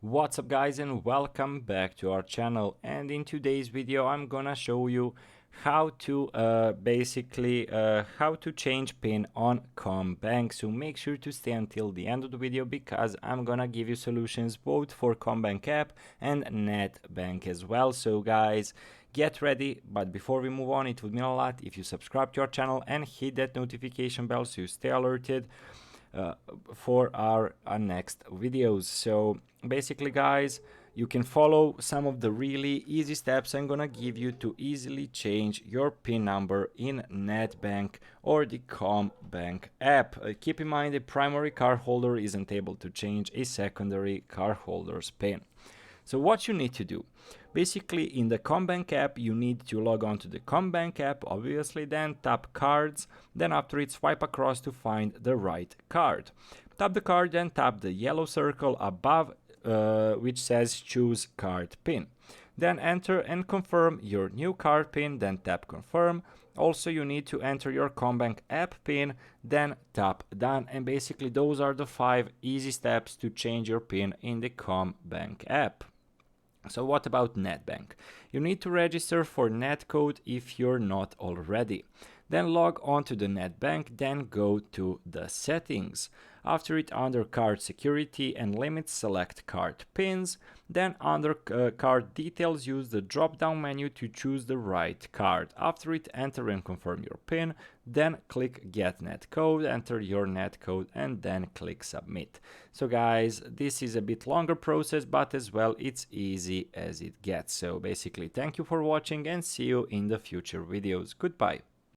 What's up guys, and welcome back to our channel. And in today's video I'm gonna show you how to how to change pin on Commbank. So make sure to stay until the end of the video because I'm gonna give you solutions both for Commbank app and NetBank as well. So guys, get ready. But before we move on, it would mean a lot if you subscribe to our channel and hit that notification bell so you stay alerted for our next videos. So basically guys, you can follow some of the really easy steps I'm gonna give you to easily change your PIN number in NetBank or the Commbank app. Keep in mind, a primary cardholder isn't able to change a secondary cardholder's PIN. So what you need to do, basically in the Commbank app, you need to log on to the Commbank app, obviously, then tap cards, then after it swipe across to find the right card. Tap the card, then tap the yellow circle above which says choose card PIN. Then enter and confirm your new card PIN, then tap confirm. Also, you need to enter your Commbank app PIN, then tap done. And basically those are the 5 easy steps to change your PIN in the Commbank app. So what about NetBank? You need to register for netcode if you're not already. Then log on to the NetBank, then go to the settings. After it, under card security and limits, select card pins. Then under card details, use the drop down menu to choose the right card. After it, enter and confirm your PIN. Then click get netcode, enter your netcode, and then click submit. So guys, this is a bit longer process, but as well it's easy as it gets. So basically, thank you for watching and see you in the future videos. Goodbye.